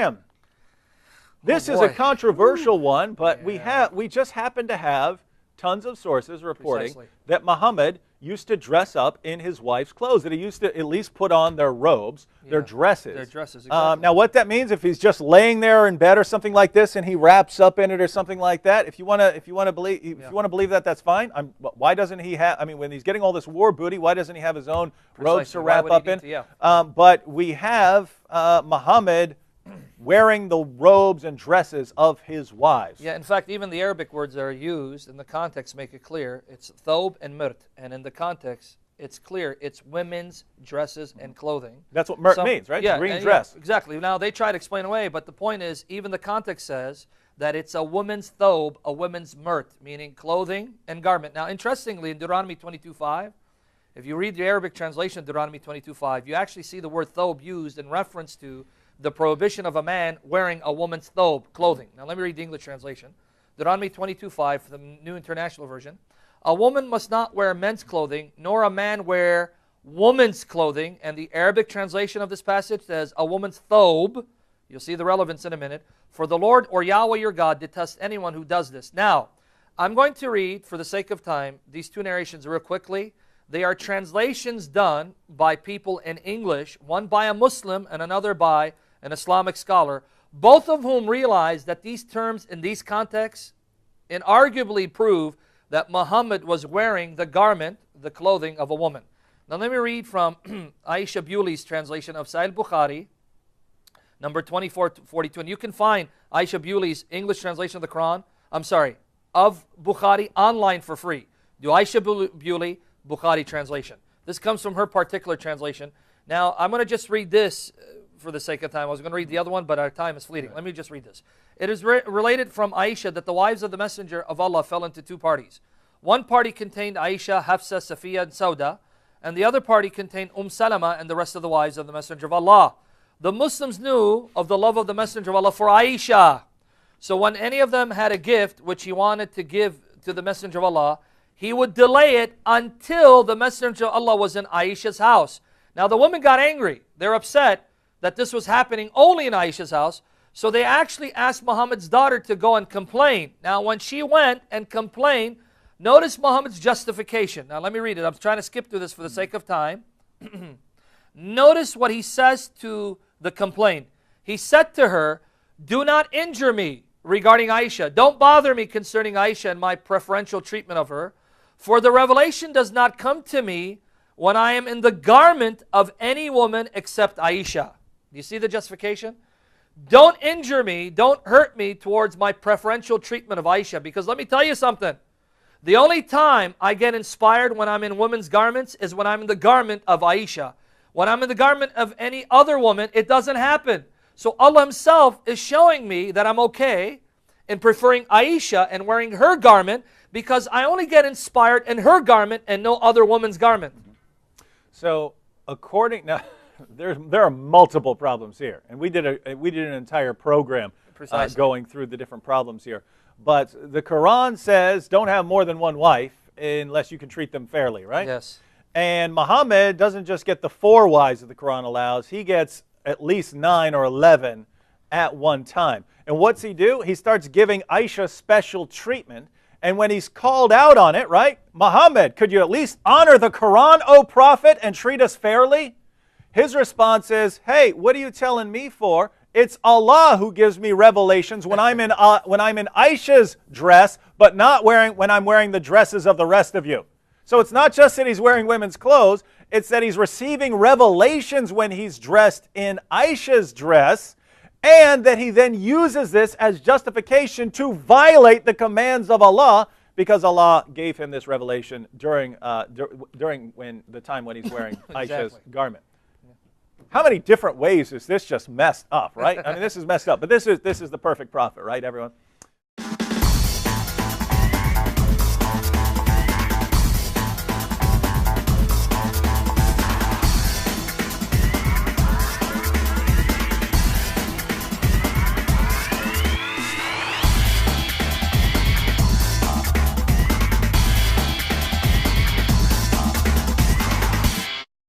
Bam. This is a controversial one, but we just happen to have tons of sources reporting that Muhammad used to dress up in his wife's clothes, that he used to at least put on their robes, their dresses. Their dresses, exactly. Now, what that means, if he's just laying there in bed or something like this, and he wraps up in it or something like that, if you want to believe that, that's fine. Why doesn't he have? I mean, when he's getting all this war booty, why doesn't he have his own robes to wrap up in? But we have Muhammad wearing the robes and dresses of his wives. Yeah, in fact, even the Arabic words that are used in the context make it clear. It's thob and mirt, and in the context, it's clear. It's women's dresses and clothing. That's what mirt means, right? Yeah, green dress. Yeah, exactly. Now, they try to explain away, but the point is, even the context says that it's a woman's thob, a woman's mirt, meaning clothing and garment. Now, interestingly, in Deuteronomy 22:5, if you read the Arabic translation of Deuteronomy 22:5, you actually see the word thob used in reference to the prohibition of a man wearing a woman's thob, clothing. Now let me read the English translation. Deuteronomy 22:5, the New International Version. A woman must not wear men's clothing, nor a man wear woman's clothing. And the Arabic translation of this passage says, a woman's thob. You'll see the relevance in a minute. For the Lord or Yahweh your God detests anyone who does this. Now, I'm going to read, for the sake of time, these two narrations real quickly. They are translations done by people in English, one by a Muslim and another by an Islamic scholar, both of whom realize that these terms in these contexts inarguably prove that Muhammad was wearing the garment, the clothing of a woman. Now let me read from Aisha Bewley's translation of Sahih Bukhari, number 2442. And you can find Aisha Bewley's English translation of the Quran, of Bukhari online for free. Do Aisha Bewley Bukhari translation. This comes from her particular translation. Now, I'm going to just read this for the sake of time. I was going to read the other one, but our time is fleeting. Let me just read this. It is related from Aisha that the wives of the Messenger of Allah fell into two parties. One party contained Aisha, Hafsa, Safiya, and Sauda, and the other party contained Salama and the rest of the wives of the Messenger of Allah. The Muslims knew of the love of the Messenger of Allah for Aisha. So when any of them had a gift which he wanted to give to the Messenger of Allah, he would delay it until the Messenger of Allah was in Aisha's house. Now the women got angry. They're upset that this was happening only in Aisha's house. So they actually asked Muhammad's daughter to go and complain. Now when she went and complained, notice Muhammad's justification. Now let me read it. I'm trying to skip through this for the sake of time. Notice what he says to the complaint. He said to her, do not injure me regarding Aisha. Don't bother me concerning Aisha and my preferential treatment of her. For the revelation does not come to me when I am in the garment of any woman except Aisha. Do you see the justification? Don't injure me, don't hurt me towards my preferential treatment of Aisha. Because let me tell you something. The only time I get inspired when I'm in women's garments is when I'm in the garment of Aisha. When I'm in the garment of any other woman, it doesn't happen. So Allah Himself is showing me that I'm okay in preferring Aisha and wearing her garment because I only get inspired in her garment and no other woman's garment. So now, there are multiple problems here, and we did an entire program going through the different problems here. But the Quran says don't have more than one wife unless you can treat them fairly, right? Yes. And Muhammad doesn't just get the 4 wives that the Quran allows; he gets at least 9 or 11 at one time. And what's he do? He starts giving Aisha special treatment. And when he's called out on it, right? Muhammad, could you at least honor the Quran, O Prophet, and treat us fairly? His response is, hey, what are you telling me for? It's Allah who gives me revelations when I'm in Aisha's dress, but not when I'm wearing the dresses of the rest of you. So it's not just that he's wearing women's clothes, it's that he's receiving revelations when he's dressed in Aisha's dress, and that he then uses this as justification to violate the commands of Allah because Allah gave him this revelation during the time when he's wearing Aisha's garment. How many different ways is this just messed up, right? I mean, this is messed up, but this is the perfect prophet, right, everyone?